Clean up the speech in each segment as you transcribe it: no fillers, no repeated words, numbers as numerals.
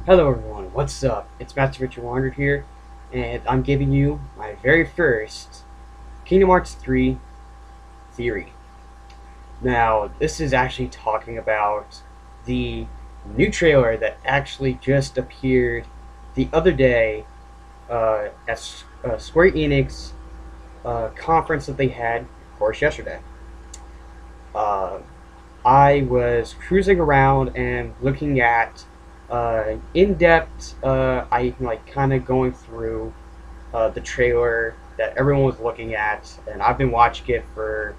Hello everyone, what's up? It's Master Richard Wandered here, and I'm giving you my very first Kingdom Hearts 3 theory. Now, this is actually talking about the new trailer that actually just appeared the other day at Square Enix conference that they had, of course, yesterday. Uh, I was cruising around and looking at in depth. I like kind of going through the trailer that everyone was looking at, and I've been watching it for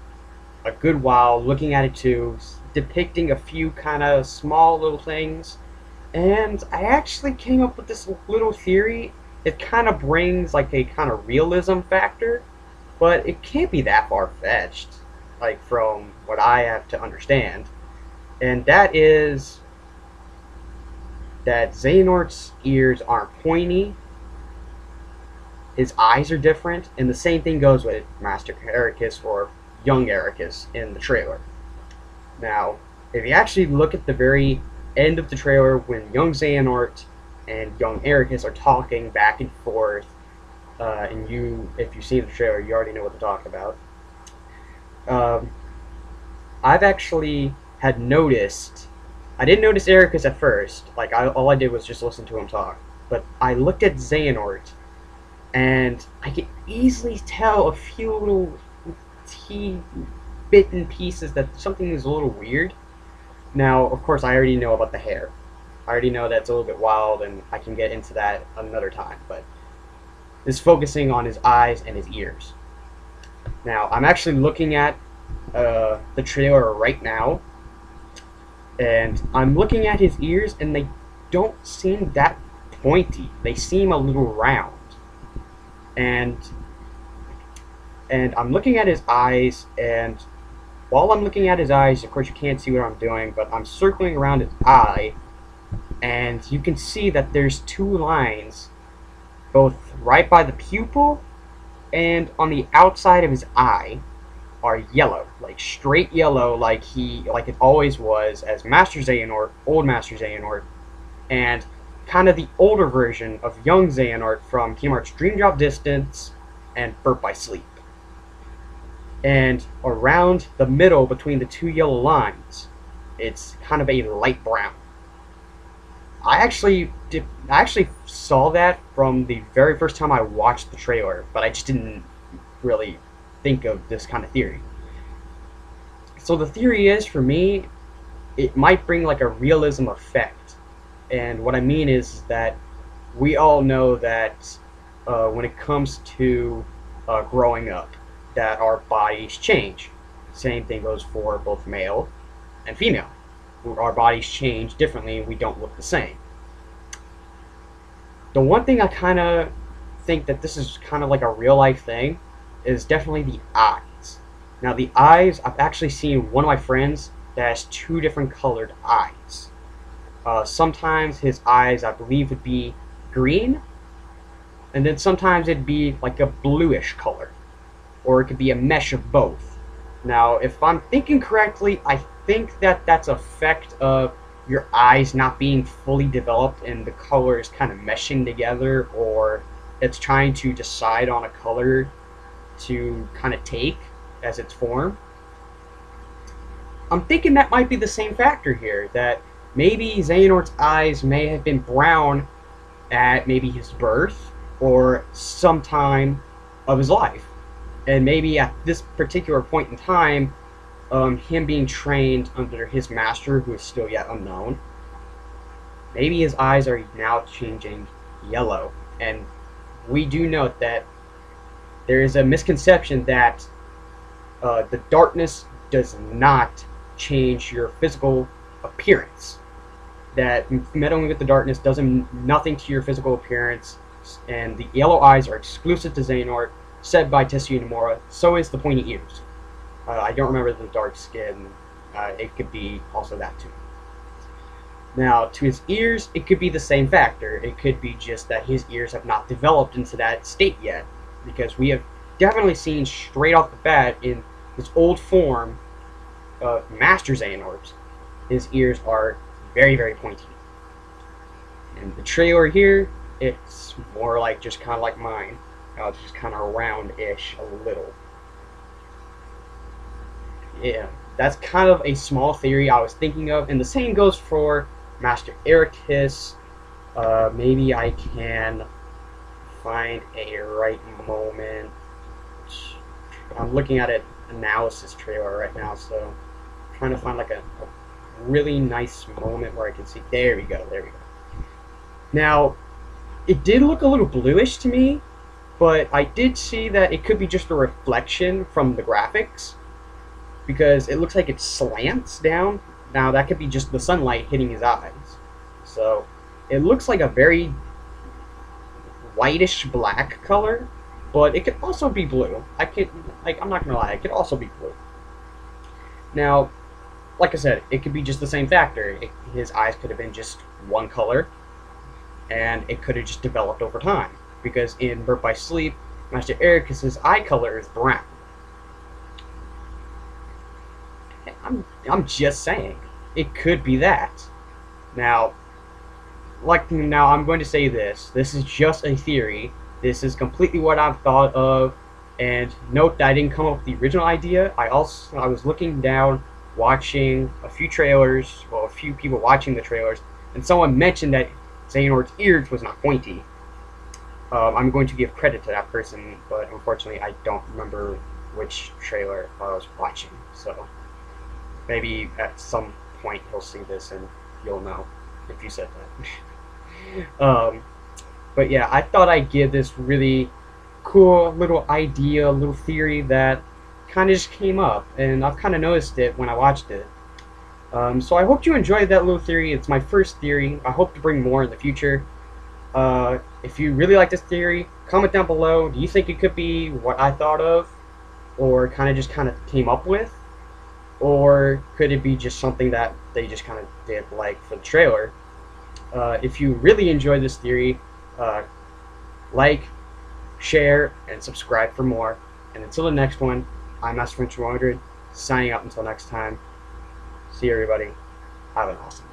a good while, looking at it too, depicting a few kind of small little things. And I actually came up with this little theory. It kind of brings like a kind of realism factor, but it can't be that far fetched, like from what I have to understand. And that is that Xehanort's ears aren't pointy, his eyes are different, and the same thing goes with Master Eraqus or young Eraqus in the trailer. Now, if you actually look at the very end of the trailer when young Xehanort and young Eraqus are talking back and forth, and if you've seen the trailer, you already know what to talk about. Um, I've actually had noticed. I didn't notice Eraqus at first. All I did was just listen to him talk. But I looked at Xehanort, and I could easily tell a few little bit and pieces that something is a little weird. Now, of course, I already know about the hair. I already know that's a little bit wild, and I can get into that another time. But this is focusing on his eyes and his ears. Now, I'm actually looking at the trailer right now, and I'm looking at his ears, and they don't seem that pointy. They seem a little round. And I'm looking at his eyes, and while I'm looking at his eyes, of course you can't see what I'm doing, but I'm circling around his eye, and you can see that there's two lines, both right by the pupil and on the outside of his eye, are yellow, like straight yellow, like it always was as Master Xehanort, old Master Xehanort, and kind of the older version of young Xehanort from Kingdom Hearts Dream Drop Distance and Birth by Sleep. And around the middle between the two yellow lines, it's kind of a light brown. I actually saw that from the very first time I watched the trailer, but I just didn't really think of this kind of theory. So the theory is, for me, it might bring like a realism effect. And what I mean is that we all know that when it comes to growing up, that our bodies change. Same thing goes for both male and female. Our bodies change differently and we don't look the same. The one thing I kind of think that this is kind of like a real life thing is definitely the eyes. Now the eyes, I've actually seen one of my friends that has two different colored eyes. Sometimes his eyes, I believe, would be green, and then sometimes it'd be like a bluish color, or it could be a mesh of both. Now, if I'm thinking correctly, I think that that's an effect of your eyes not being fully developed and the colors kind of meshing together, or it's trying to decide on a color to kind of take as its form. I'm thinking that might be the same factor here, that maybe Xehanort's eyes may have been brown at maybe his birth or some time of his life. And maybe at this particular point in time, him being trained under his master, who is still yet unknown, maybe his eyes are now changing yellow. And we do note that there is a misconception that the darkness does not change your physical appearance. That meddling with the darkness does nothing to your physical appearance, and the yellow eyes are exclusive to Xehanort, said by Tetsuya Nomura. So is the pointy ears. I don't remember the dark skin. It could be also that too. Now, to his ears, it could be the same factor. It could be just that his ears have not developed into that state yet, because we have definitely seen straight off the bat in his old form of Master Xehanort, his ears are very, very pointy. And the trailer here, it's more like just kind of like mine. It's just kind of round-ish a little. Yeah, that's kind of a small theory I was thinking of, and the same goes for Master eraqus. Maybe I can find a right moment. I'm looking at an analysis trailer right now, so I'm trying to find like a really nice moment where I can see. There we go, there we go. Now, it did look a little bluish to me, but I did see that it could be just a reflection from the graphics, because it looks like it slants down. Now, that could be just the sunlight hitting his eyes. So, it looks like a very whitish black color, but it could also be blue. I'm not gonna lie, it could also be blue. Now, like I said, it could be just the same factor. His eyes could have been just one color, and it could have just developed over time. Because in Birth by Sleep, Master eraqus's eye color is brown. I'm just saying, it could be that. Now, I'm going to say this. This is just a theory. This is completely what I've thought of. And note that I didn't come up with the original idea. I was looking down, watching a few trailers, well, a few people watching the trailers, and someone mentioned that Xehanort's ears was not pointy. I'm going to give credit to that person, but unfortunately I don't remember which trailer I was watching. So maybe at some point he'll see this and you'll know if you said that. But yeah, I thought I'd give this really cool little idea, little theory that kind of just came up, and I've kind of noticed it when I watched it. So I hope you enjoyed that little theory. It's my first theory. I hope to bring more in the future. If you really like this theory, comment down below. Do you think it could be what I thought of, or kind of came up with, or could it be just something that they just kind of did like for the trailer? If you really enjoyed this theory, like, share, and subscribe for more. And until the next one, I'm Master 100, signing out until next time. See you, everybody. Have an awesome day.